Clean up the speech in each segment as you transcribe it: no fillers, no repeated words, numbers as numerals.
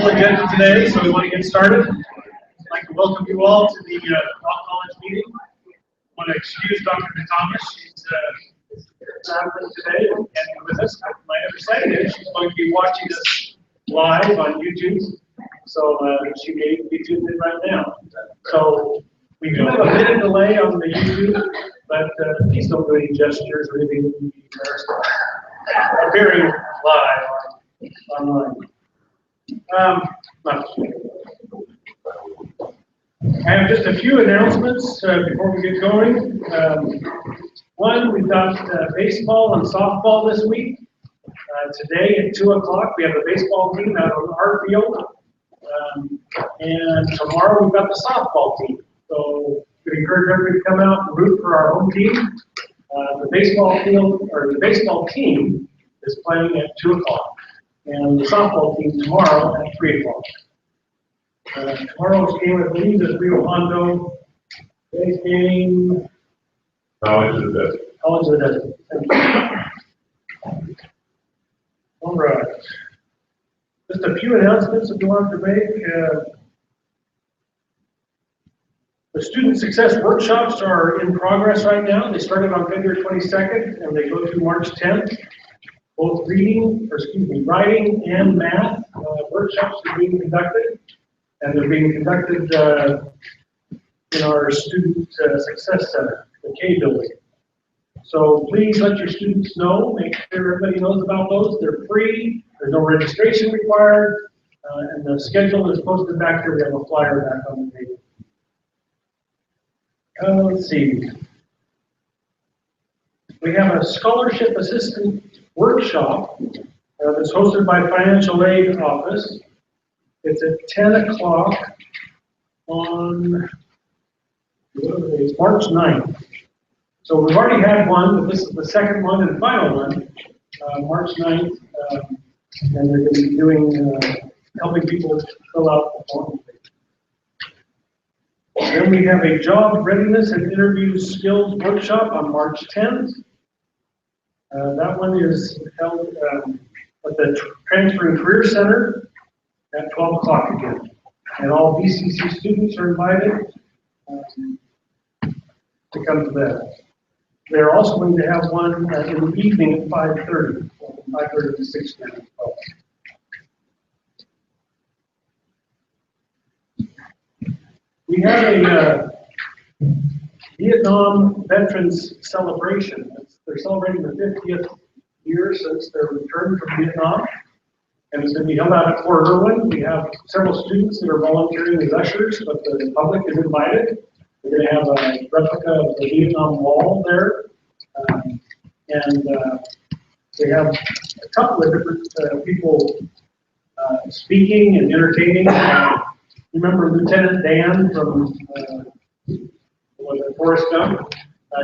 full agenda today, so we want to get started. I'd like to welcome you all to the Rock College meeting. I want to excuse Dr. Thomas. She's traveling today and can't be with us. But my understanding is she's going to be watching us live on YouTube. So she may be tuned in right now. So we do have a minute delay on the YouTube, but please don't do any gestures or anything. Appearing live online. I have just a few announcements before we get going. One, we've got baseball and softball this week. Today at 2 o'clock, we have a baseball team out on our field. And tomorrow we've got the softball team. So we encourage everybody to come out and root for our home team. The baseball field, or the baseball team, is playing at 2 o'clock. And the softball team tomorrow at 3 o'clock. Tomorrow's game, I believe, is Rio Hondo. Today's game. College of the Desert. College of the Desert. Thank you. All right. Just a few announcements that we wanted to make. The student success workshops are in progress right now. They started on February 22nd and they go to March 10th. Both writing and math workshops are being conducted, and they're being conducted in our Student Success Center, the K building. So please let your students know, make sure everybody knows about those. They're free, there's no registration required, and the schedule is posted back here. We have a flyer back on the table. Let's see. We have a scholarship assistant workshop that's hosted by Financial Aid Office. It's at 10 o'clock on March 9th. So we've already had one, but this is the second one and final one, March 9th. And they're going to be doing, helping people fill out the form. Then we have a job readiness and interview skills workshop on March 10th. That one is held at the Transfer and Career Center at 12 o'clock again. And all BCC students are invited to come to that. They're also going to have one in the evening at 5:30, from 5:30 to 6:30. We have a Vietnam Veterans Celebration. They're celebrating the 50th year since their return from Vietnam. And it's going to be held out at Fort Irwin. We have several students that are volunteering as ushers, but the public is invited. We're going to have a replica of the Vietnam Wall there. We have a couple of different people speaking and entertaining. Remember Lieutenant Dan from Forrest Gump?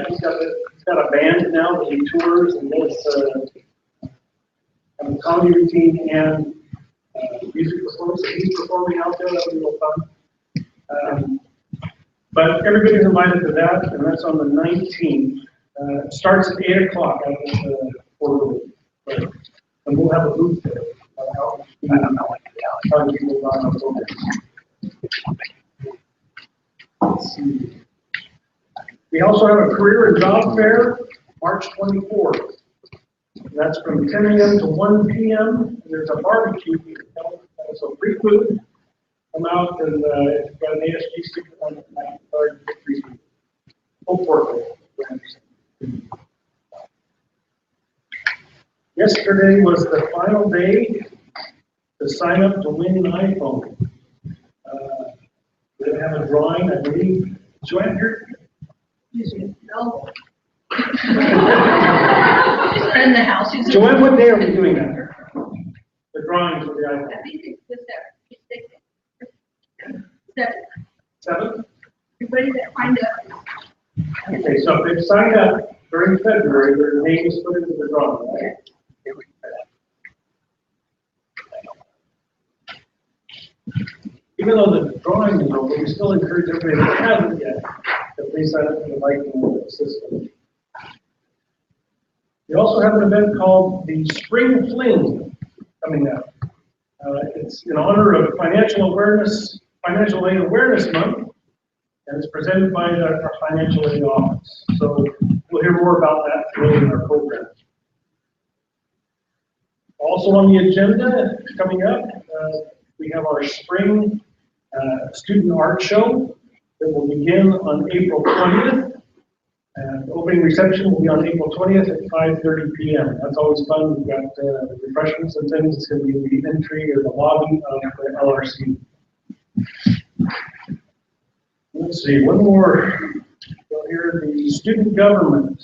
He's got a band now that he tours and does a comedy routine and music performance. He's performing out there. That'll be real fun. But everybody's invited to that, and that's on the 19th. It starts at 8 o'clock out at Fort Irwin. And we'll have a booth there. I don't know how many people are on the Let's see. We also have a career and job fair, March 24th. That's from 10 a.m. to 1 p.m. There's a barbecue being held, so free food. Come out and it's got an ASG sticker on it tonight. Free food. Full portrait. Yesterday was the final day to sign up to win an iPhone. We're going to have a drawing, I believe. Joanne here? No. In the house. Joanne, what day are we doing that? The drawing for the iPhone. I think it's the 7th. 7th? Everybody that signed up. Okay, so if they've signed up during February, their name is put into the drawing, right? Even though the drawing is over, we still encourage everybody that hasn't yet to please sign up for the Viking system. We also have an event called the Spring Fling coming up. It's in honor of Financial Aid Awareness Month, and it's presented by our Financial Aid Office. So we'll hear more about that today in our program. Also on the agenda, coming up, we have our spring student art show that will begin on April 20th. The opening reception will be on April 20th at 5:30 p.m. That's always fun. We've got refreshments and things. It's going to be in the entry or the lobby of the LRC. Let's see, one more. So here, the student government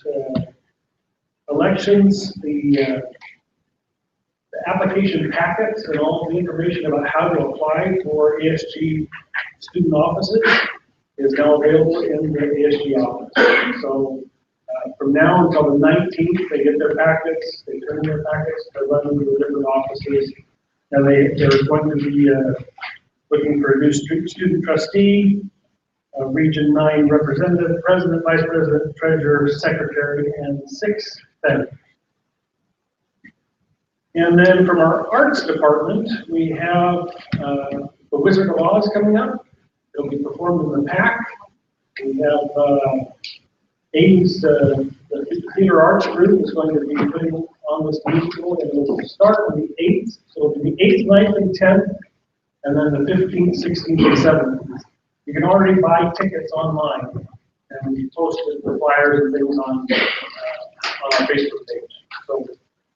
elections, the application packets and all the information about how to apply for ASG student offices is now available in the ASG office. So from now until the 19th, they get their packets, they turn in their packets, they're running to the different offices, and they're going to be looking for a new student trustee, Region 9 representative, president, vice president, treasurer, secretary, and 6 senators. And then from our arts department, we have the Wizard of Oz coming up. It'll be performed in the PAC. We have Aiden's, the theater arts group is going to be putting on this musical, and it will start on the 8th. So it'll be the 8th, 9th, and 10th, and then the 15th, 16th, and 17th. You can already buy tickets online, and we posted the flyers and things on our Facebook page. So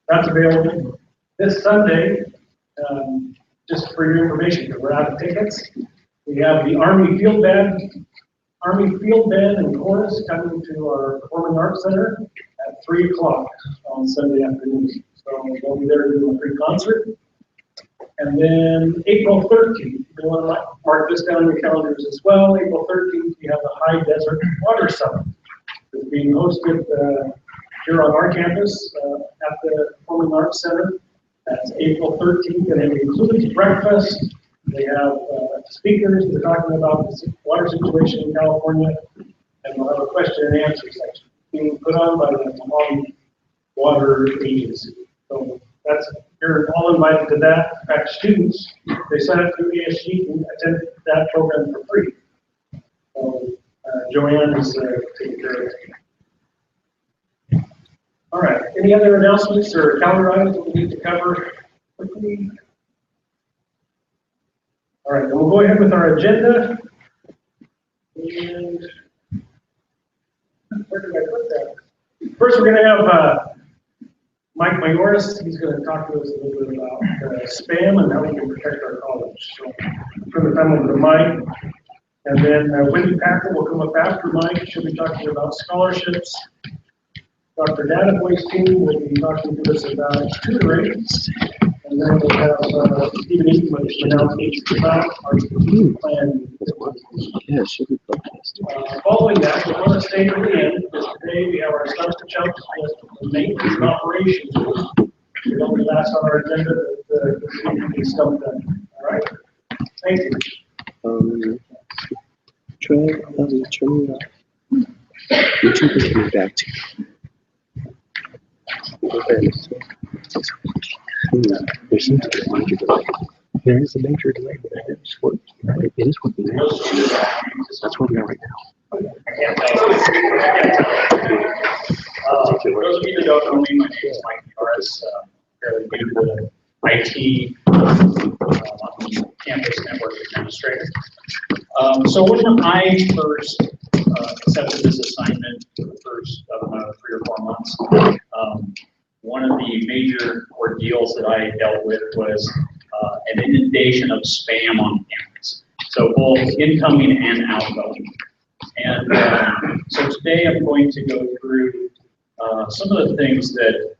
that's available. This Sunday, just for your information, because we're out of tickets, we have the Army Field Band and Chorus coming to our Performing Arts Center at 3 o'clock on Sunday afternoon. So we'll be there to do a free concert. And then April 13th, you want to mark this down on your calendars as well. April 13th, we have the High Desert Water Summit. It's being hosted here on our campus at the Performing Arts Center. That's April 13th, and it includes breakfast. They have speakers that are talking about the water situation in California, and we'll have a question and answer section being put on by the Hawaii Water Agency. So you're all invited to that. In fact, students, they sign up through ASG and attend that program for free. So Joanne is taking care of it. All right. Any other announcements or calendar items that we need to cover quickly? All right, then we'll go ahead with our agenda. And where did I put that? First, we're going to have Mike Mayoris. He's going to talk to us a little bit about spam and how we can protect our college. So, turn the time over to Mike. And then Wendy Packer will come up after Mike. She'll be talking about scholarships. Dr. Databoy's team will be talking to us about tutoring. And then we'll have Stephen Eastman announce about our strategic plan. Yeah, should be podcast. Following that, we want to stay to the end, because today we have our Stump to Chump list of maintenance and operations. We don't be last on our agenda, but the stump done. All right? Thank you. Try turn it off. YouTube is coming back to you. There seems to be a major delay. There is a major delay, but it is working. Right? It is working now. That's where we are right now. For those of you that don't know me, my name is Mike Norris. Fairly new to IT, campus network administrator. So when I first accepted this assignment for the first, 3 or 4 months, one of the major ordeals that I dealt with was an inundation of spam on campus. So both incoming and outgoing. And so today I'm going to go through some of the things that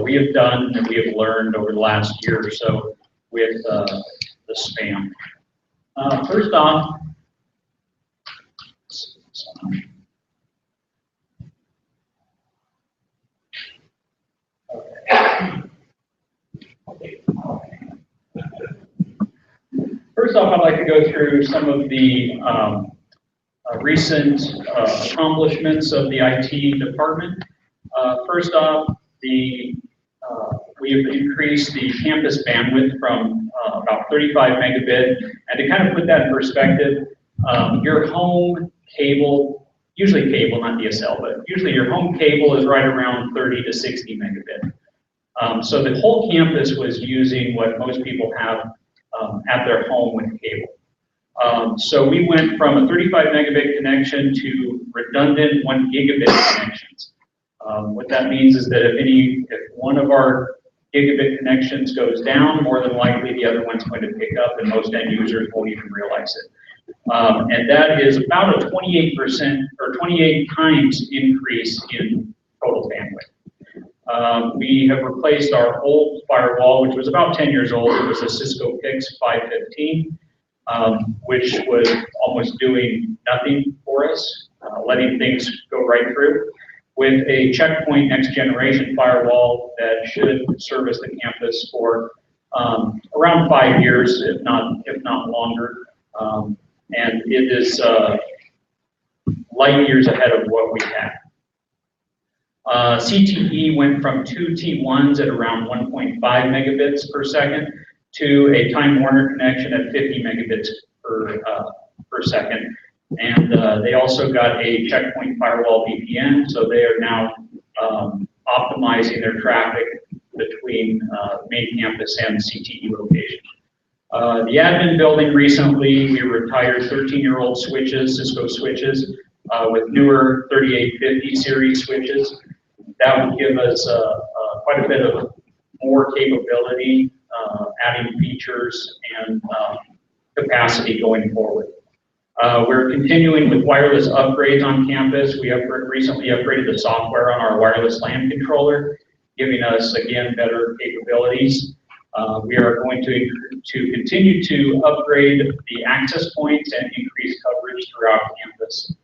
we have done and we have learned over the last year or so with the spam. First off, I'd like to go through some of the recent accomplishments of the IT department. First off, the we have increased the campus bandwidth from about 35 megabit. And to kind of put that in perspective, your home cable, usually cable, not DSL, but usually your home cable is right around 30 to 60 megabit. So the whole campus was using what most people have at their home with cable. So we went from a 35 megabit connection to redundant 1 gigabit connections. What that means is that if one of our gigabit connections goes down, more than likely the other one's going to pick up, and most end users won't even realize it. And that is about a 28% or 28 times increase in total bandwidth. We have replaced our old firewall, which was about 10 years old. It was a Cisco PIX 515, which was almost doing nothing for us, letting things go right through, with a Checkpoint next generation firewall that should service the campus for around 5 years, if not longer. And it is light years ahead of what we had. CTE went from 2 T1s at around 1.5 megabits per second to a Time Warner connection at 50 megabits per second. And they also got a Checkpoint firewall VPN, so they are now optimizing their traffic between main campus and CTE location. The admin building recently, we retired 13-year-old switches, Cisco switches, with newer 3850 series switches. That would give us quite a bit of more capability, adding features and capacity going forward. We're continuing with wireless upgrades on campus. We recently upgraded the software on our wireless LAN controller, giving us, again, better capabilities. We are going to continue to upgrade the access points and increase coverage throughout campus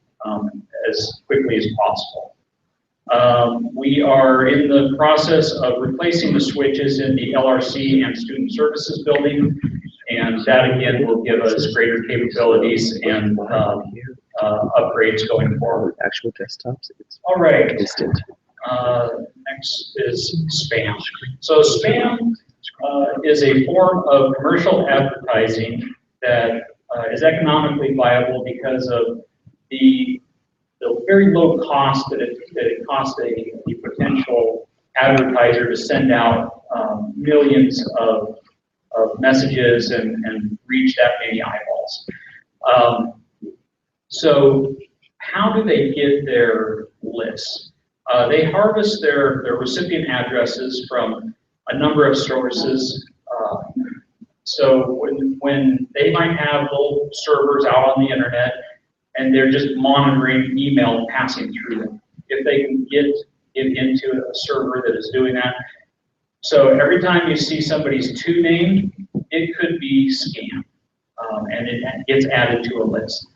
as quickly as possible. We are in the process of replacing the switches in the LRC and student services building, and that again will give us greater capabilities and upgrades going forward. Actual desktops. All right. Instant. Next is spam. So spam is a form of commercial advertising that is economically viable because of the very low cost that it costs a potential advertiser to send out millions of messages and reach that many eyeballs. So how do they get their lists? They harvest their recipient addresses from a number of sources. So when they might have little servers out on the internet and they're just monitoring email passing through them, if they can get into a server that is doing that. So every time you see somebody's to name, it could be scam, and it gets added to a list.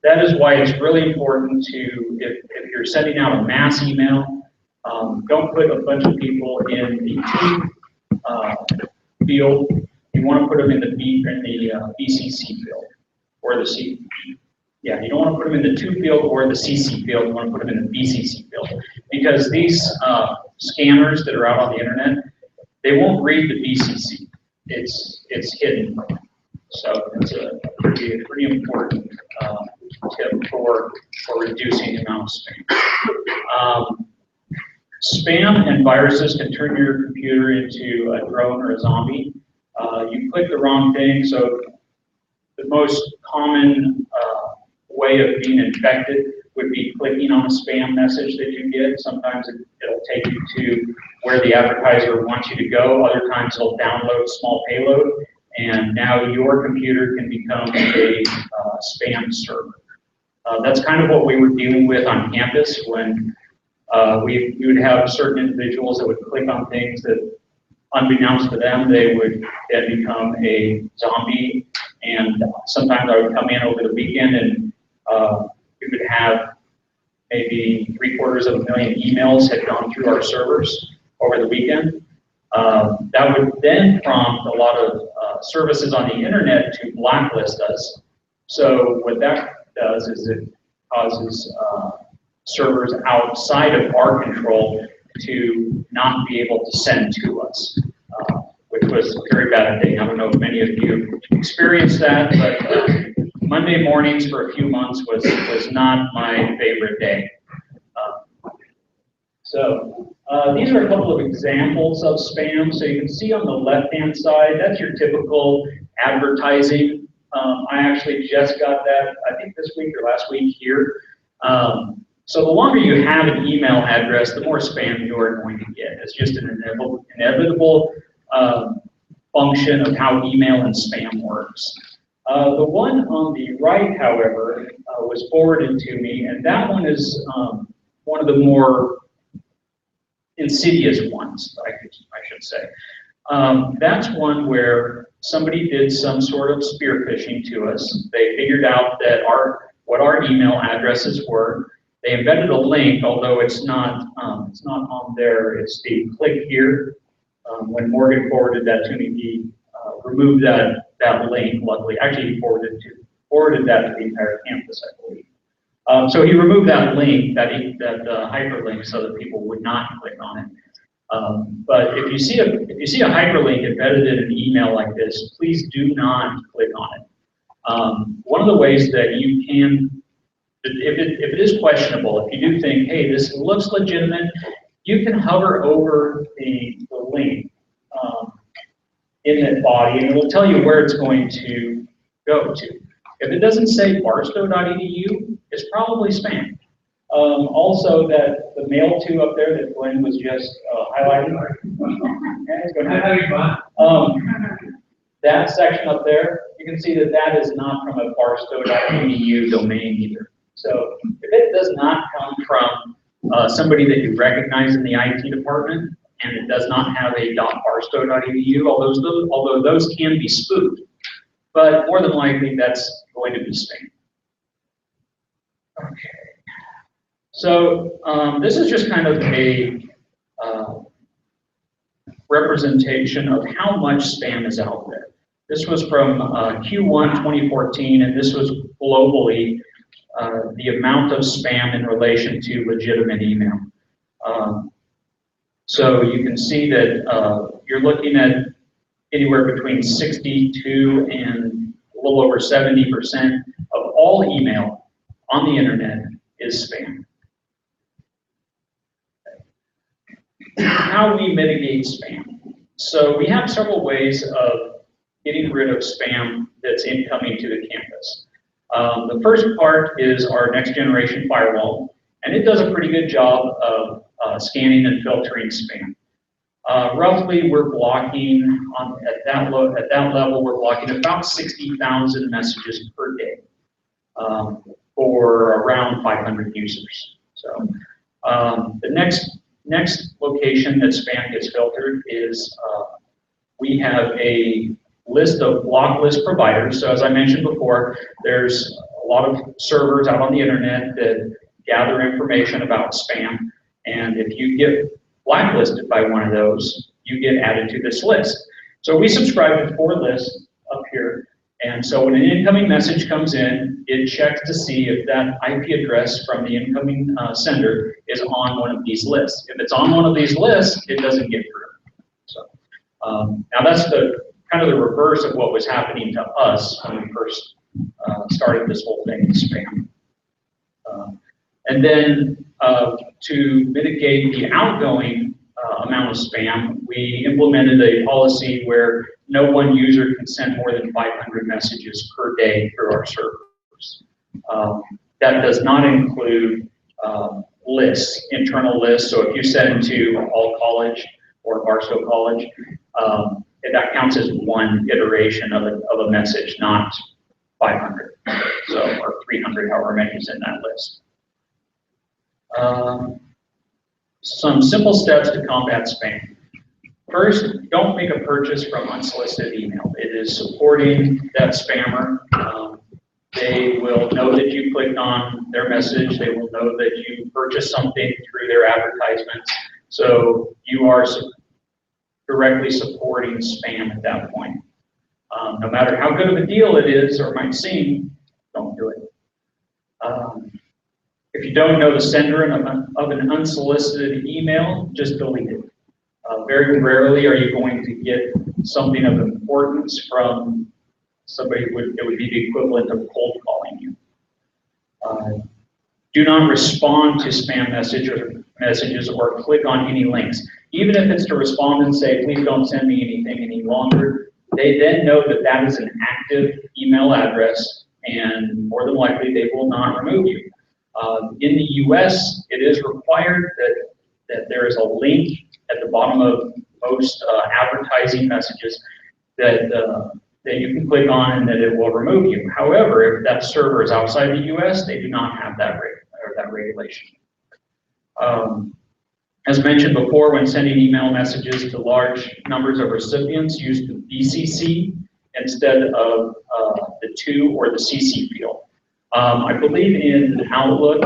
That is why it's really important to, if you're sending out a mass email, don't put a bunch of people in the to field. You want to put them in the BCC field, or the C. Yeah, you don't want to put them in the to field or the CC field. You want to put them in the BCC field, because these scammers that are out on the internet, they won't read the BCC. It's hidden. So it's a pretty important tip for reducing the amount of spam. Spam and viruses can turn your computer into a drone or a zombie. You click the wrong thing, so the most common way of being infected would be clicking on a spam message that you get. Sometimes it'll take you to where the advertiser wants you to go. Other times it'll download small payload, and now your computer can become a spam server. That's kind of what we were dealing with on campus when we would have certain individuals that would click on things that, unbeknownst to them, they would then become a zombie. And sometimes I would come in over the weekend and we would have maybe 750,000 emails had gone through our servers over the weekend. That would then prompt a lot of services on the internet to blacklist us. So what that does is it causes servers outside of our control to not be able to send to us, which was a very bad thing. I don't know if many of you experienced that, but Monday mornings for a few months was not my favorite day. These are a couple of examples of spam. So you can see on the left-hand side, that's your typical advertising. I actually just got that, I think this week or last week here. So the longer you have an email address, the more spam you are going to get. It's just an inevitable function of how email and spam works. The one on the right, however, was forwarded to me, and that one is one of the more insidious ones, I should say. That's one where somebody did some sort of spear phishing to us. They figured out that what our email addresses were. They embedded a link, although it's not on there. It's the click here. When Morgan forwarded that to me, he removed that link. Luckily, actually, he forwarded that to the entire campus, I believe. So he removed that link, that hyperlink, so that people would not click on it. But if you see a hyperlink embedded in an email like this, please do not click on it. One of the ways that you can, if it is questionable, if you do think, hey, this looks legitimate, you can hover over the link in that body, and it will tell you where it's going to go to. If it doesn't say barstow.edu, it's probably spam. Also, that the mail to up there that Glenn was just highlighting. That section up there, you can see that is not from a barstow.edu domain either. So if it does not come from somebody that you recognize in the IT department, and it does not have a .barstow.edu, although those can be spoofed, but more than likely that's going to be spam. Okay. So this is just kind of a representation of how much spam is out there. This was from Q1 2014, and this was globally the amount of spam in relation to legitimate email. So you can see that you're looking at anywhere between 62 and a little over 70% of all email on the internet is spam. How we mitigate spam. So we have several ways of getting rid of spam that's incoming to the campus. The first part is our next generation firewall, and it does a pretty good job of scanning and filtering spam. Roughly, we're blocking at that level, we're blocking about 60,000 messages per day for around 500 users. So the next location that spam gets filtered is we have a list of block list providers. So as I mentioned before, there's a lot of servers out on the internet that gather information about spam, and if you get blacklisted by one of those, you get added to this list. So we subscribe to 4 lists up here, and so when an incoming message comes in, it checks to see if that IP address from the incoming sender is on one of these lists. If it's on one of these lists, it doesn't get through. So now that's kind of the reverse of what was happening to us when we first started this whole thing with spam. And then to mitigate the outgoing amount of spam, we implemented a policy where no one user can send more than 500 messages per day through our servers. That does not include lists, internal lists. So if you send to All College or Barstow College, that counts as one iteration of a message, not 500, so or 300, however many is in that list. Some simple steps to combat spam. First, don't make a purchase from unsolicited email. It is supporting that spammer. They will know that you clicked on their message. They will know that you purchased something through their advertisements. So you are directly supporting spam at that point. No matter how good of a deal it is or might seem, don't do it. If If you don't know the sender of an unsolicited email, just delete it. Very rarely are you going to get something of importance from somebody. It would be the equivalent of cold calling you. Do not respond to spam messages or click on any links. Even if it's to respond and say, please don't send me anything any longer, they then know that that is an active email address, and more than likely they will not remove you. In the US, it is required that there is a link at the bottom of most advertising messages that you can click on and that it will remove you. However, if that server is outside the US, they do not have that regulation. As mentioned before, when sending email messages to large numbers of recipients, use the BCC instead of the to or the CC field. I believe in Outlook,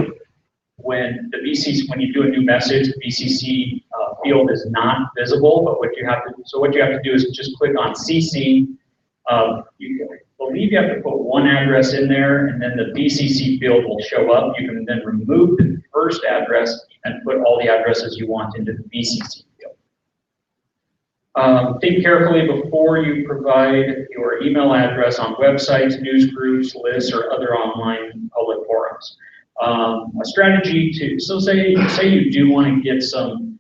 when you do a new message, the BCC field is not visible, but what you have to do is just click on CC. I believe you have to put one address in there, and then the BCC field will show up. You can then remove the first address and put all the addresses you want into the BCC field. Think carefully before you provide your email address on websites, news groups, lists, or other online public forums. A strategy so say you do want to get some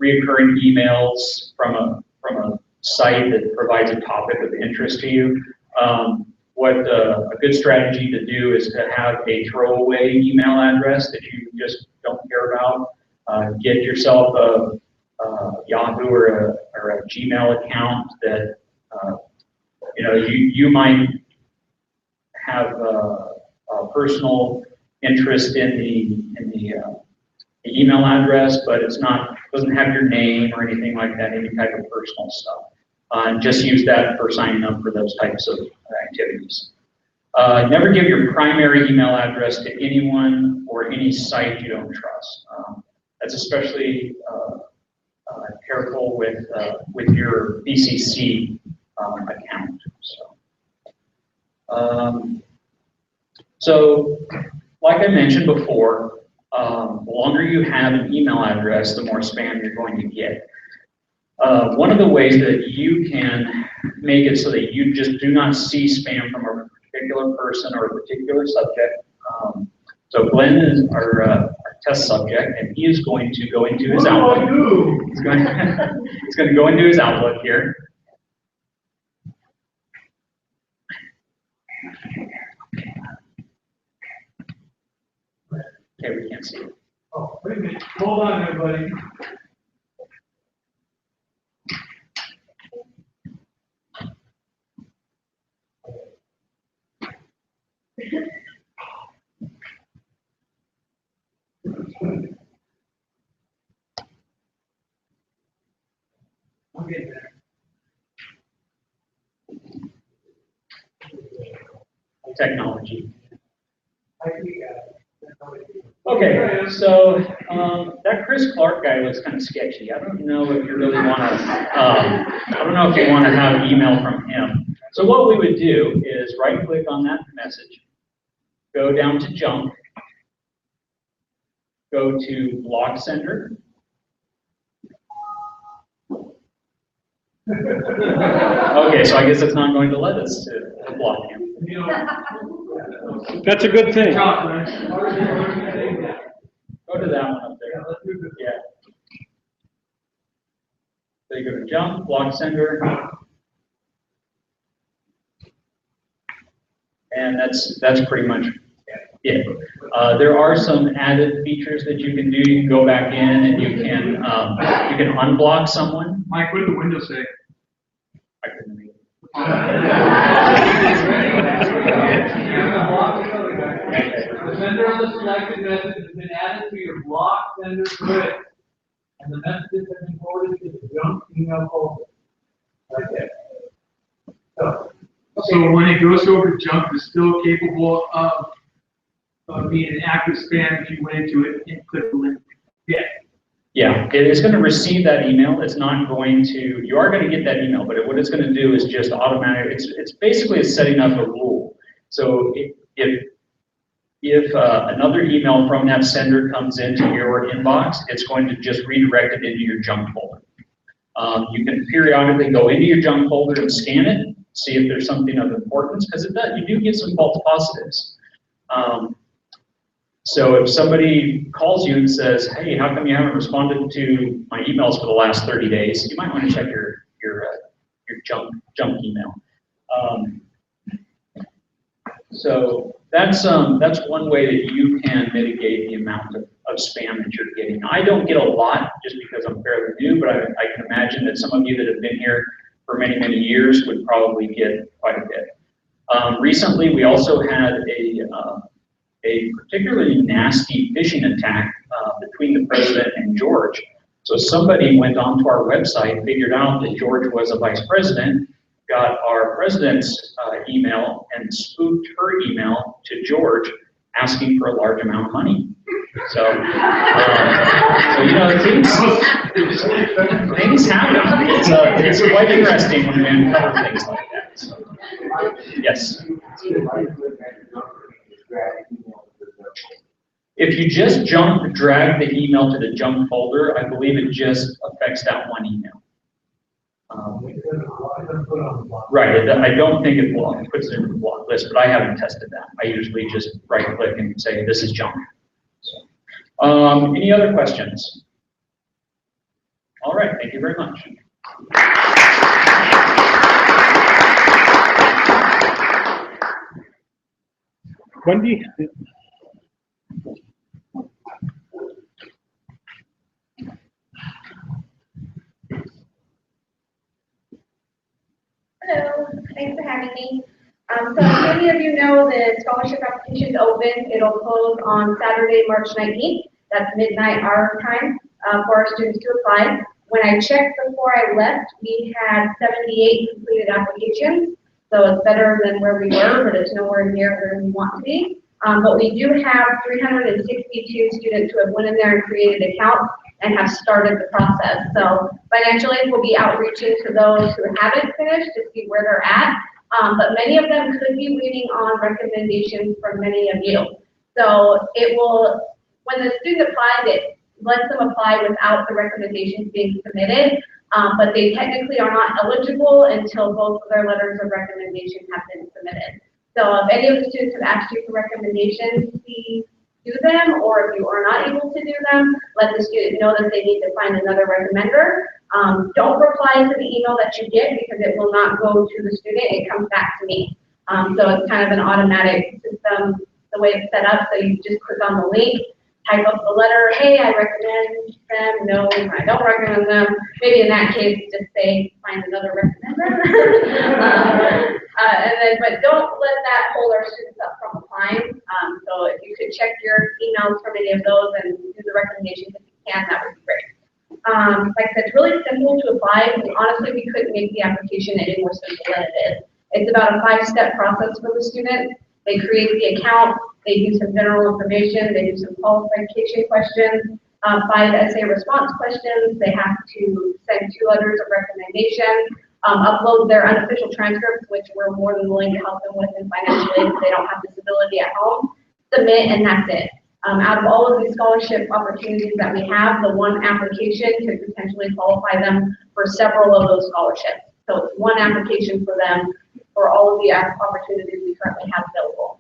reoccurring emails from a site that provides a topic of interest to you. What a good strategy to do is to have a throwaway email address that you just don't care about. Get yourself a Yahoo or a Gmail account that you might have a personal interest in the email address, but doesn't have your name or anything like that, any type of personal stuff. And just use that for signing up for those types of activities. Never give your primary email address to anyone or any site you don't trust. That's especially careful with your BCC account. So, like I mentioned before, the longer you have an email address, the more spam you're going to get. One of the ways that you can make it so that you just do not see spam from a particular person or a particular subject. So Glenn is our test subject, and he is going to go into his Outlook. He's going to go into his Outlook here. Okay, we can't see it. Oh, wait a minute. Hold on, everybody. I'll get there. Technology. I think you got it. Okay, so that Chris Clark guy looks kind of sketchy. I don't know if you really want to. I don't know if you want to have an email from him. So what we would do is right-click on that message, go down to junk, go to block sender. Okay, so I guess it's not going to let us to block him. You know, That's a good thing. John, right? Go to that one up there. Yeah. So you go to jump, block sender. And that's pretty much it. There are some added features that you can do. You can go back in and you can unblock someone. Mike, what did the window say? I couldn't read it. The sender of the selected message has been added to your block sender grid, and the messages have been forwarded to the junk email folder. Right there. So when it goes over to junk, it's still capable of being an active spam if you went into it and clicked the link. Yeah. Yeah, it is going to receive that email. It's not going to, you are going to get that email, but what it's going to do is just automatic, it's basically setting up a rule. So if If another email from that sender comes into your inbox, it's going to just redirect it into your junk folder. You can periodically go into your junk folder and scan it, see if there's something of importance, because you do get some false positives. So if somebody calls you and says, hey, how come you haven't responded to my emails for the last 30 days, you might want to check your junk email. So that's one way that you can mitigate the amount of spam that you're getting. I don't get a lot just because I'm fairly new, but I can imagine that some of you that have been here for many, many years would probably get quite a bit. Recently, we also had a particularly nasty phishing attack between the president and George. So somebody went onto our website, figured out that George was a vice president, got our president's email and spoofed her email to George asking for a large amount of money. So, you know, things happen. It's quite interesting when we uncover things like that. So, yes. If you just drag the email to the junk folder, I believe it just affects that one email. Right, I don't think it puts it in the block list, but I haven't tested that. I usually just right click and say this is junk. So, any other questions? All right, thank you very much. Wendy? Hello, thanks for having me. So as many of you know, the scholarship application is open. It'll close on Saturday, March 19th. That's midnight our time for our students to apply. When I checked before I left, we had 78 completed applications. So it's better than where we were, but it's nowhere near where we want to be. But we do have 362 students who have went in there and created accounts and have started the process. So financial aid will be outreaching to those who haven't finished to see where they're at. But many of them could be waiting on recommendations from many of you. So it will, when the student applies, it lets them apply without the recommendations being submitted. But they technically are not eligible until both of their letters of recommendation have been submitted. So if any of the students have asked you for recommendations, please do them, or if you are not able to do them, let the student know that they need to find another recommender. Don't reply to the email that you get because it will not go to the student, it comes back to me. So it's kind of an automatic system, the way it's set up, so you just click on the link, type up the letter, hey, I recommend them, no, I don't recommend them. Maybe in that case, just say, find another recommender. But don't let that hold our students up from applying. So if you could check your emails from any of those and do the recommendations if you can, that would be great. Like I said, it's really simple to apply. Honestly, we couldn't make the application any more simple than it is. It's about a 5-step process for the student. They create the account, they do some general information, they do some qualification questions, 5 essay response questions, they have to send 2 letters of recommendation, upload their unofficial transcripts, which we're more than willing to help them with in financial aid if they don't have disability at home, submit, and that's it. Out of all of these scholarship opportunities that we have, the one application could potentially qualify them for several of those scholarships. So it's one application for them for all of the opportunities we currently have available.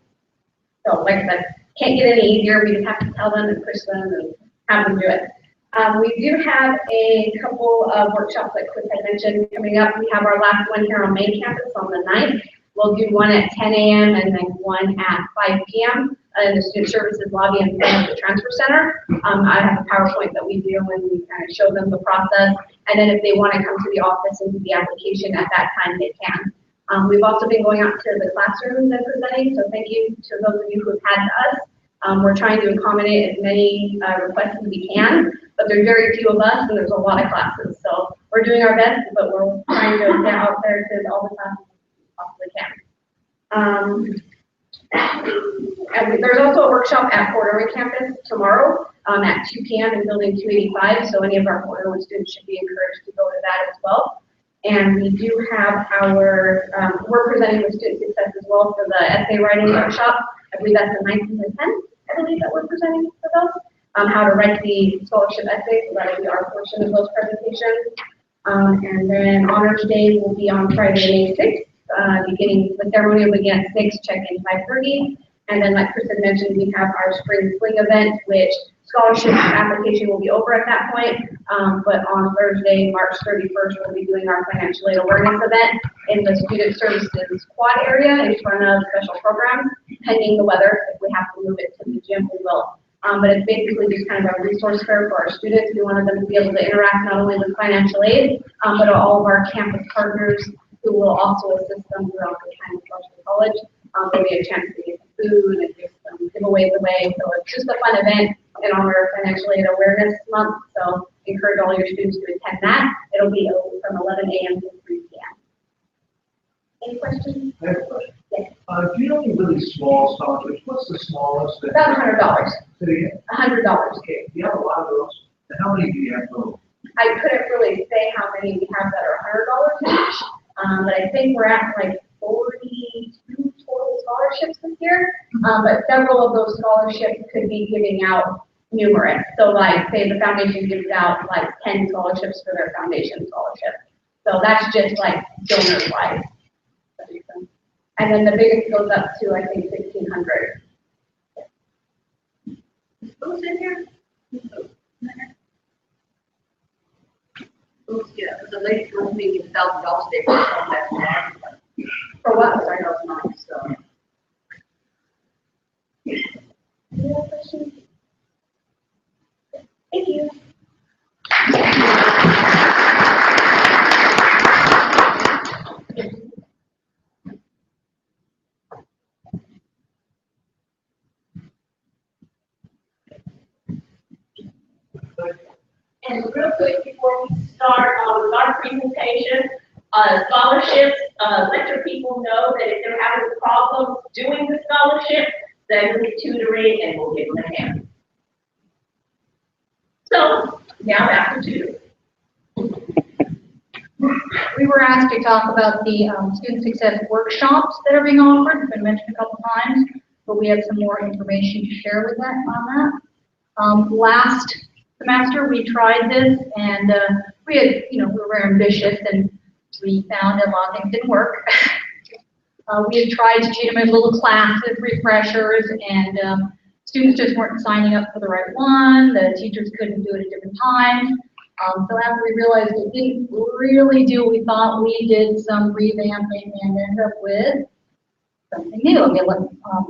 So like I said, can't get any easier. We just have to tell them and push them and have them do it. We do have a couple of workshops like Chris had mentioned coming up. We have our last one here on main campus on the 9th. We'll do one at 10 a.m. and then one at 5 p.m. In the Student Services Lobby in front of the Transfer Center. I have a PowerPoint that we do and we kind of show them the process. And then if they want to come to the office and do the application at that time, they can. We've also been going out to the classrooms and presenting, so thank you to those of you who have had to us. We're trying to accommodate as many requests as we can, but there's very few of us and there's a lot of classes. So we're doing our best, but we're trying to get out there to all the classes we possibly can. And there's also a workshop at Fort Irwin campus tomorrow at 2 p.m. in building 285, so any of our Fort Irwin students should be encouraged to go to that as well. And we do have our, we're presenting with student success as well for the essay writing workshop. I believe that's the 9th and the 10th, I believe that we're presenting for those. How to write the scholarship essay, so that'll be our portion of those presentations. And then Honors Day will be on Friday, May 6th, beginning, the ceremony will begin at 6, check-in 5:30. And then like Chris had mentioned, we have our spring fling event, which scholarship application will be over at that point. But on Thursday, March 31st, we'll be doing our financial aid awareness event in the student services quad area in front of special programs, pending the weather. If we have to move it to the gym, we will. But it's basically just kind of a resource fair for our students. We wanted them to be able to interact not only with financial aid, but all of our campus partners who will also assist them throughout the time of college. There'll be a chance to get some food and give some giveaways away. So it's just a fun event in honor of Financial Aid Awareness Month. So encourage all your students to attend that. It'll be from 11 a.m. to 3 p.m. Any questions? I have a question. Yes. Do you know any really small scholarships? What's the smallest? that- About $100. Say it again. $100. Okay, you have a lot of those. And how many do you have total? I couldn't really say how many we have that are $100 each, but I think we're at like 42 total scholarships this year. But several of those scholarships could be giving out numerous. So like, say the foundation gives out like 10 scholarships for their foundation scholarship. So that's just like donor wise. And then the biggest goes up to, I think, 1,500. Who's in here? Who's, yeah, the lady told me $1,000 they were on that. For what? Sorry, I know it's not, so. any other questions? Thank you. And real quick, before we start with our presentation, scholarships, let your people know that if they're having problems doing the scholarship, then we'll get tutoring and we'll give them a hand. So, now back to tutoring. We were asked to talk about the student success workshops that are being offered. It's been mentioned a couple times, but we have some more information to share with that on that. Last semester we tried this, and we had, we were very ambitious, and we found a lot of things didn't work. We had tried to treat them as little classes, refreshers, and students just weren't signing up for the right one. The teachers couldn't do it at different times. So after we realized it didn't really do what we thought, we did some revamping and ended up with something new. Okay, let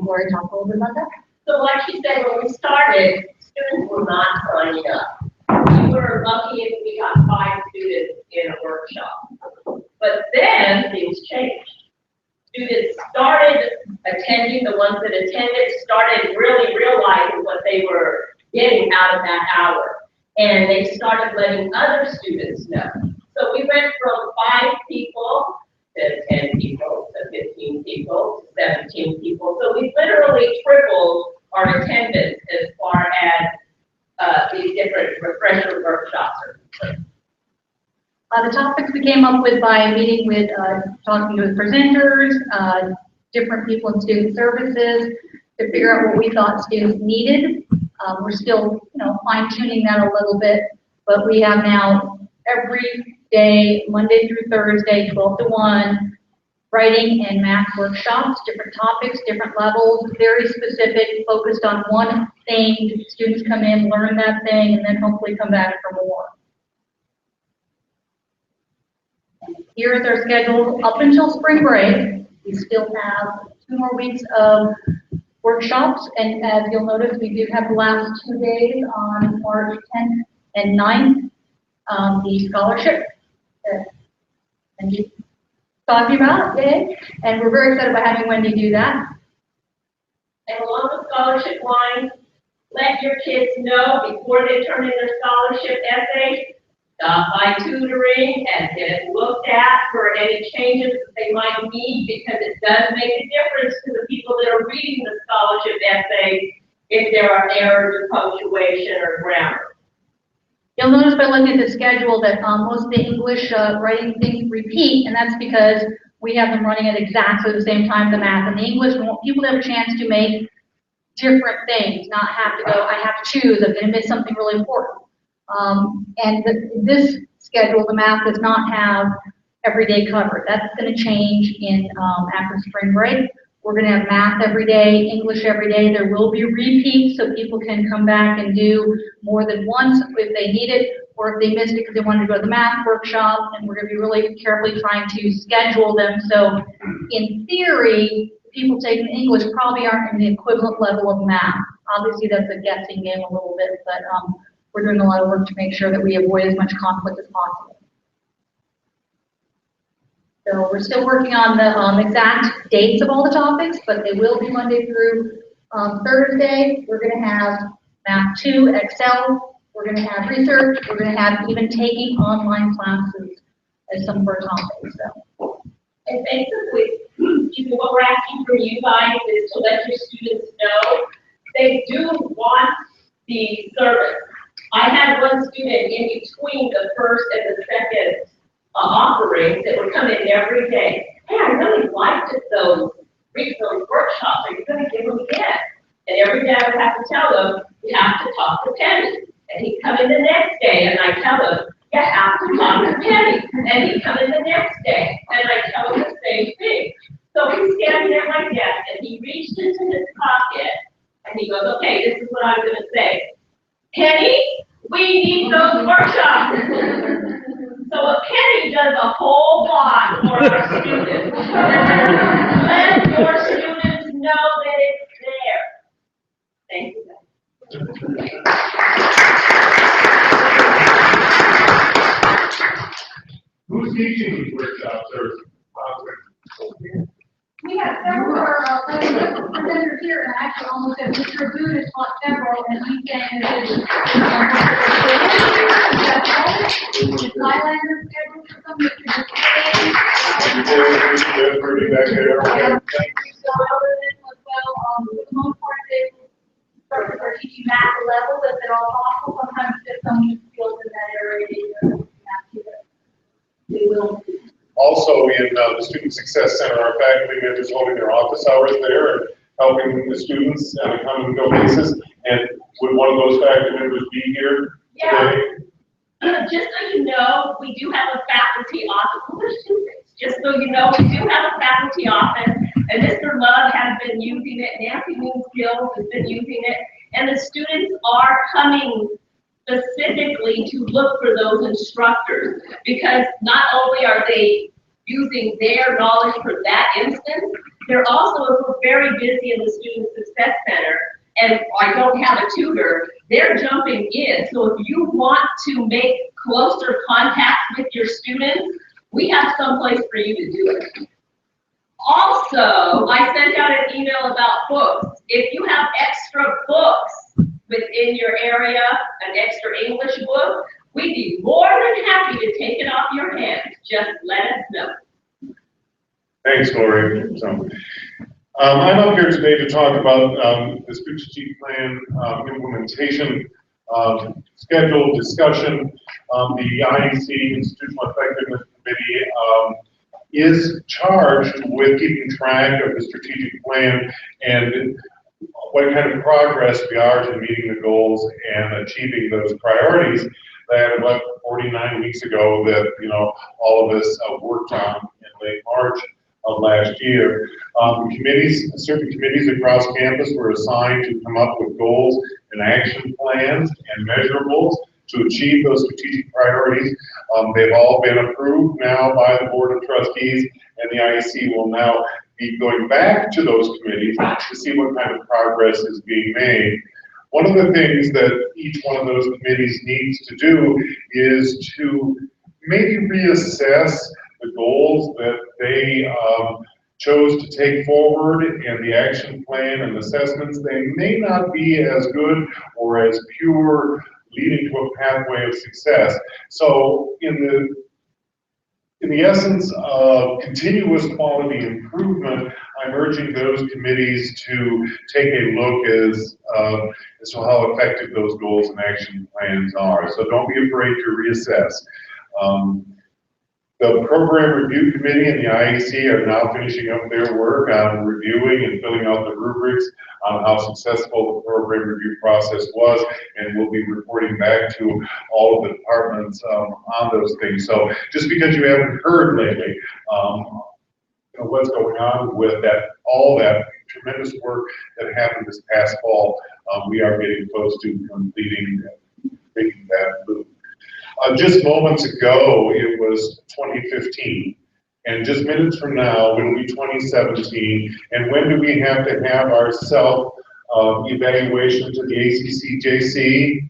Lori talk a little bit about that. So like she said, when we started, students were not signing up. We were lucky if we got 5 students in a workshop. But then things changed. Students started attending, the ones that attended started really realizing what they were getting out of that hour. And they started letting other students know. So we went from 5 people to 10 people to 15 people to 17 people. So we literally tripled our attendance as far as these different refresher workshops are concerned. The topics we came up with by meeting with, talking to the presenters, different people in student services to figure out what we thought students needed. We're still, fine tuning that a little bit, but we have now every day, Monday through Thursday, 12 to 1, writing and math workshops, different topics, different levels, very specific, focused on one thing. Students come in, learn that thing, and then hopefully come back for more. Here is our schedule up until spring break. We still have 2 more weeks of workshops, and as you'll notice, we do have the last 2 days on March 10th and 9th, the scholarship that Wendy talking about, yay. And we're very excited about having Wendy do that. And along the scholarship line, let your kids know before they turn in their scholarship essay, stop by tutoring and get it looked at for any changes that they might need, because it does make a difference to the people that are reading the scholarship essay if there are errors in punctuation or grammar. You'll notice by looking at the schedule that most of the English writing things repeat, and that's because we have them running at exactly the same time, the math and the English. We want people to have a chance to make different things, not have to go, I have to choose, I'm gonna miss something really important. This schedule, the math does not have every day covered. That's gonna change in, after spring break. We're gonna have math every day, English every day. There will be repeats, so people can come back and do more than once if they need it, or if they missed it because they wanted to go to the math workshop, and we're gonna be really carefully trying to schedule them. So in theory, people taking English probably aren't in the equivalent level of math. Obviously, that's a guessing game a little bit, but we're doing a lot of work to make sure that we avoid as much conflict as possible. So we're still working on the exact dates of all the topics, but they will be Monday through Thursday. We're going to have Math 2, Excel. We're going to have research. We're going to have even taking online classes as some of our topics. So. And basically, what we're asking from you guys is to let your students know they do want the service. I had one student in between the first and the second offerings that would come in every day. Hey, I really liked it, those workshops. Are you going to give them again? And every day I would have to tell them, you have to talk to Penny. And he'd come in the next day, and I tell him, you have to talk to Penny. And he'd come in the next day, and I tell him the same thing. So he's standing at my desk, and he reached into his pocket, and he goes, okay, this is what I'm going to say. Penny, we need those workshops. So a Penny does a whole lot for our students. Let your students know that it's there. Thank you. Who's teaching these workshops or? We have several presenters here, and actually almost have Mr. Boone has taught several, and he's saying that it's Highlander schedule for some, Mr. So other than as well, for the most part, they are teaching math level, if at all possible. Sometimes there's some new skills in that area, they will. Also, in the Student Success Center, our faculty members holding their office hours there and helping the students on a come and go basis. And would one of those faculty members be here today? Yeah. Just so you know, we do have a faculty office. Just so you know, we do have a faculty office, and Mr. Love has been using it. Nancy Moonskills has been using it, and the students are coming specifically to look for those instructors, because not only are they using their knowledge for that instance, they're also, if we're very busy in the Student Success Center and I don't have a tutor, they're jumping in. So if you want to make closer contact with your students, we have someplace for you to do it. Also, I sent out an email about books. If you have extra books within your area, an extra English book, we'd be more than happy to take it off your hands. Just let us know. Thanks, Lori. So, I'm up here today to talk about the strategic plan implementation schedule discussion. The IEC, Institutional Effectiveness Committee, is charged with keeping track of the strategic plan and what kind of progress we are to meeting the goals and achieving those priorities that, what, 49 weeks ago that, you know, all of us worked on in late March of last year. Certain committees across campus were assigned to come up with goals and action plans and measurables to achieve those strategic priorities. They've all been approved now by the Board of Trustees, and the IEC will now be going back to those committees to see what kind of progress is being made. One of the things that each one of those committees needs to do is to maybe reassess the goals that they chose to take forward and the action plan and assessments. They may not be as good or as pure leading to a pathway of success. So in the essence of continuous quality improvement, I'm urging those committees to take a look as to how effective those goals and action plans are. So don't be afraid to reassess. The program review committee and the IEC are now finishing up their work on reviewing and filling out the rubrics on how successful the program review process was, and we'll be reporting back to all of the departments on those things. So just because you haven't heard lately, what's going on with that, all that tremendous work that happened this past fall, we are getting close to completing that loop. Just moments ago, it was 2015, and just minutes from now, it'll be 2017. And when do we have to have our self-evaluation to the ACCJC?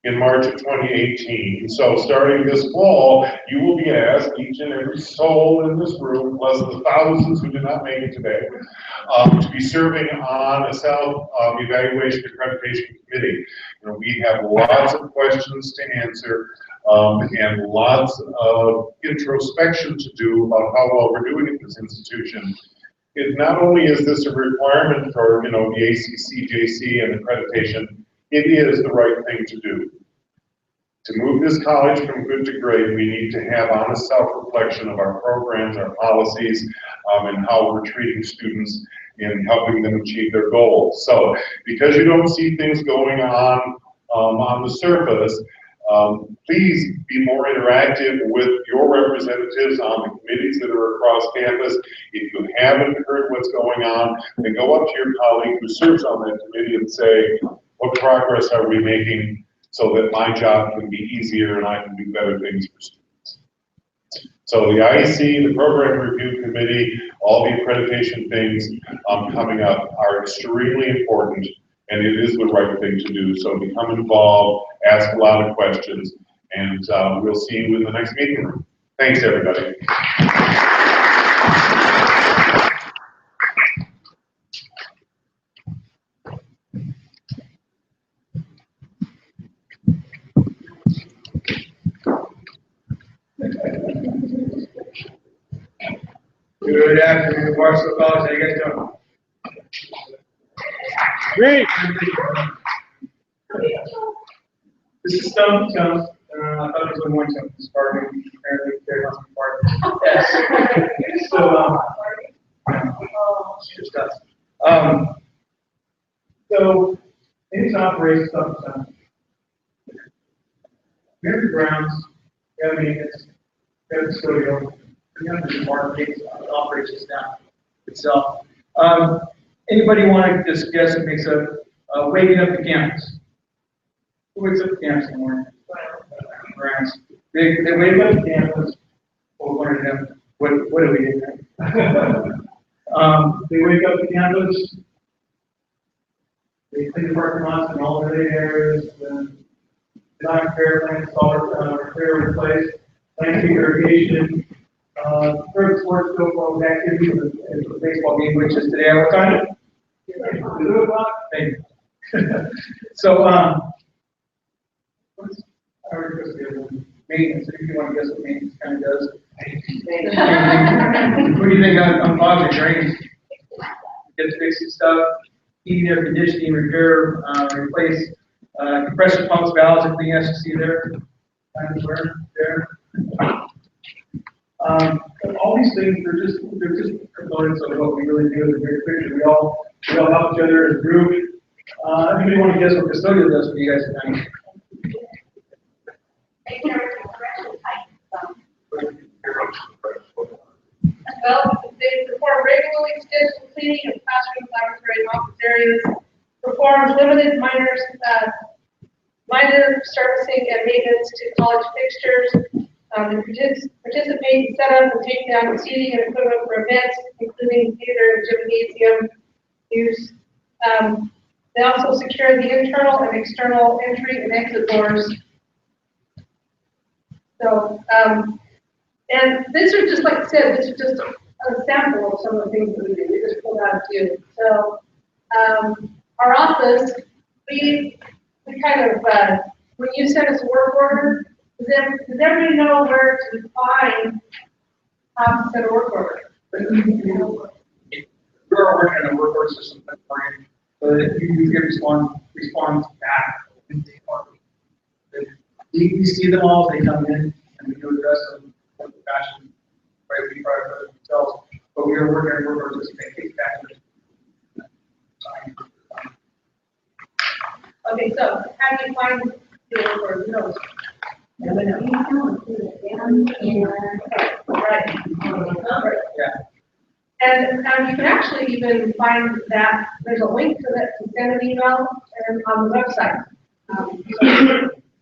In March of 2018. So starting this fall, you will be asked, each and every soul in this room, plus the thousands who did not make it today, to be serving on a self-evaluation accreditation committee. We have lots of questions to answer and lots of introspection to do about how well we're doing at this institution. Not only is this a requirement for the ACCJC and accreditation, it is the right thing to do. To move this college from good to great, we need to have honest self-reflection of our programs, our policies, and how we're treating students in helping them achieve their goals. So, because you don't see things going on the surface, please be more interactive with your representatives on the committees that are across campus. If you haven't heard what's going on, then go up to your colleague who serves on that committee and say, what progress are we making so that my job can be easier and I can do better things for students? So the IEC, the Program Review Committee, all the accreditation things coming up are extremely important, and it is the right thing to do. So become involved, ask a lot of questions, and we'll see you in the next meeting room. Thanks, everybody. Good afternoon, Barstow College. How you guys doing? Great. This is Stone Jones. I thought it was a one Jones Spartan. Apparently, they're not Spartan. Yes. So, just us. So, it's operates Stone. Mary Brown's, we have maintenance, we have custodial, we have the market operations now itself. Anybody want to just guess what makes up waking up the campus? Who wakes up the campus in the morning? Browns. They wake up the campus. Well, what do we do? They wake up the campus. They clean the parking lots and all the areas. Design repair, plan, install, repair, replace, landscape irrigation, third sports, football activities, and the baseball game, which is today at what time? 2 o'clock. Thank you. So, what's our maintenance? If you want to guess what maintenance kind of does. What do you think on closet drains? Get to fixing stuff, heating, air conditioning, repair, replace. Compressor pumps, valves, everything else you see there. There. All these things, they're just components of what we really do as a bigger picture. We all help each other as a group. Anybody want to guess what custodial does for you guys tonight? Well, they perform regularly scheduled cleaning of classroom, laboratory, and office areas, performs limited minor servicing and maintenance to college fixtures, participate in setup and take down seating and equipment for events, including theater and gymnasium use. They also secure the internal and external entry and exit doors. So, and these are just, like I said, this is just a sample of some of the things that we do. We just pulled out a few. So, our office, we kind of, when you send us a work order, does everybody know where to find how to send a work order? We're working on a work order system that's fine, so that you get response back. We see them all, they come in, and we do address them fashion, right, we prioritize themselves, but we are working on workers to make it factors. Okay, so how do you find your workers? Right. Yeah. And you can actually even find that there's a link to that, to send an email and on the website. So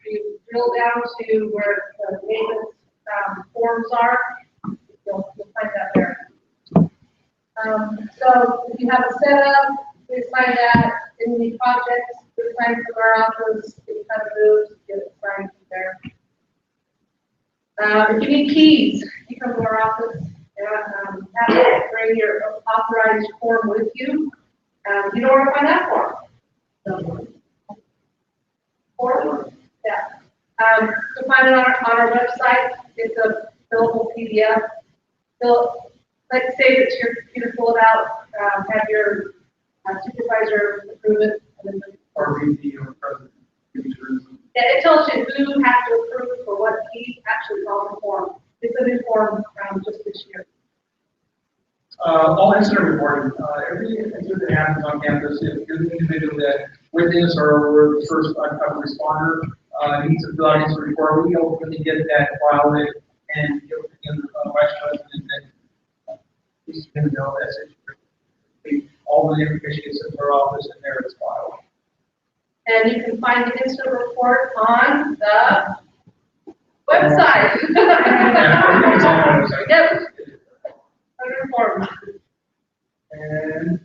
you drill down to where the maintenance forms are, you'll find that there. So if you have a setup, please find that. Any projects, please find from our office. Any kind of moves, get it signed from there. If you need keys, you come to our office. Have to bring your authorized form with you. You know where to find that form? Form? Yeah. To find it on our website, it's a fillable PDF. Let's say that your computer pull it out, have your supervisor approve it, and then Or VP or president. yeah, it tells you who has to approve for what keys. Actually, it's on the form. It's a new form just this year. All incident reporting, every incident that happens on campus, if you're the individual that witnessed or were the first responder, needs to fill out his report, we openly get that filed and give it to the vice president and he's going to know that's it. All the information gets into our office and there it's filed. And you can find the incident report on the website. Yep. Under forms. And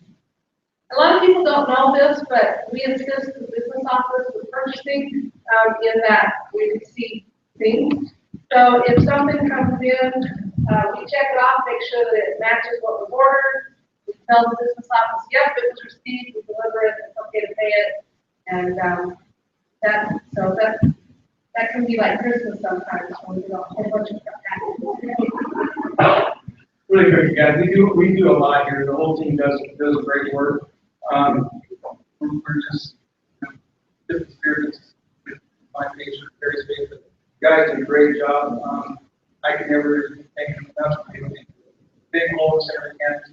A lot of people don't know this, but we assist the business office with purchasing in that we receive things. So if something comes in, we check it off, make sure that it matches what was ordered. We tell the business office, yep, it was received, we deliver it, it's okay to pay it. And that can be like Christmas sometimes when we do a whole bunch of stuff happen. really quick, guys, we do a lot here. The whole team does great work. We're just different spirits. My nature, very space, but you guys do a great job. I can never thank you enough. Big holes in every campus,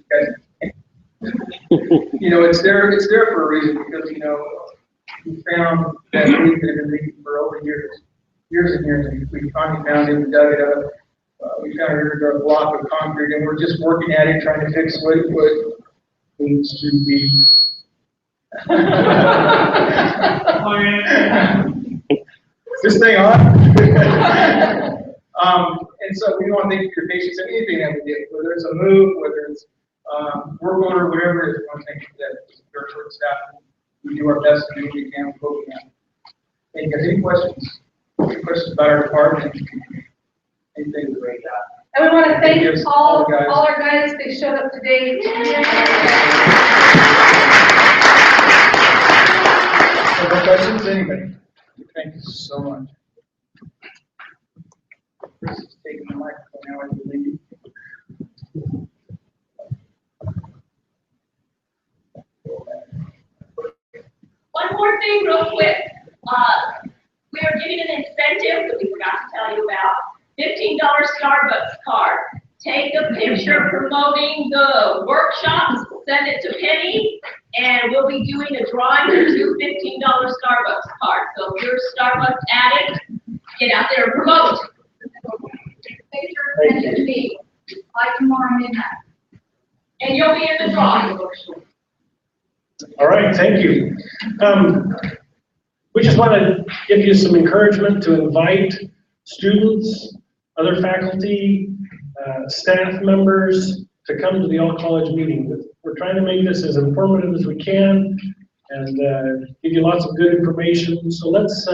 you guys. It's there for a reason because we found that we've been leaking for over years and years, and we finally found it and dug it up. We found a block of concrete, and we're just working at it, trying to fix what needs to be. This thing on? And so we want to thank you for your patience in anything that we did, whether it's a move, whether it's work order, whatever it is. We want to thank you for that. Our short staff, we do our best to do what we can, what we can. Hey, guys, any questions? Any questions about our department? Anything to break out? And we want to thank all our guys, they showed up today. Other questions, anybody? Thank you so much. Chris is taking the microphone now, I believe. One more thing real quick. We are giving an incentive that we forgot to tell you about. $15 Starbucks card. Take a picture promoting the workshops, send it to Penny, and we'll be doing a drawing for 2 $15 Starbucks cards. So if you're a Starbucks addict, get out there and promote. Picture, send it to me by tomorrow midnight. And you'll be in the drawing. All right, thank you. We just want to give you some encouragement to invite students, other faculty, staff members to come to the all-college meeting. We're trying to make this as informative as we can and give you lots of good information. So let's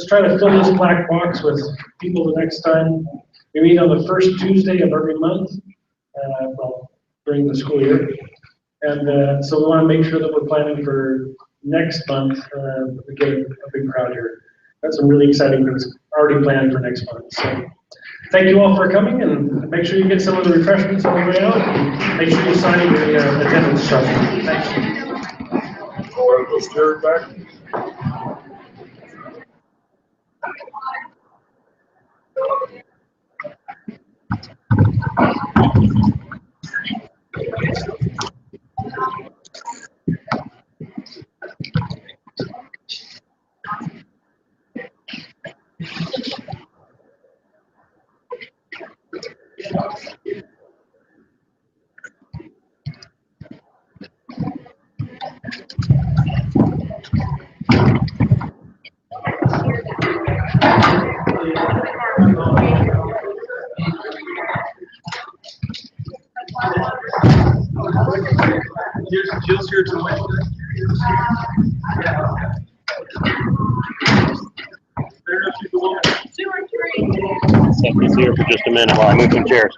try to fill this black box with people the next time. We meet on the first Tuesday of every month, during the school year. And so we want to make sure that we're planning for next month, we get a big crowd here. That's some really exciting things already planned for next month. So thank you all for coming, and make sure you get some of the refreshments on the way out. Make sure you sign the attendance chart. Thanks. Or go stir back. Jill's here till Wednesday. Stephanie's here for just a minute while I move some chairs.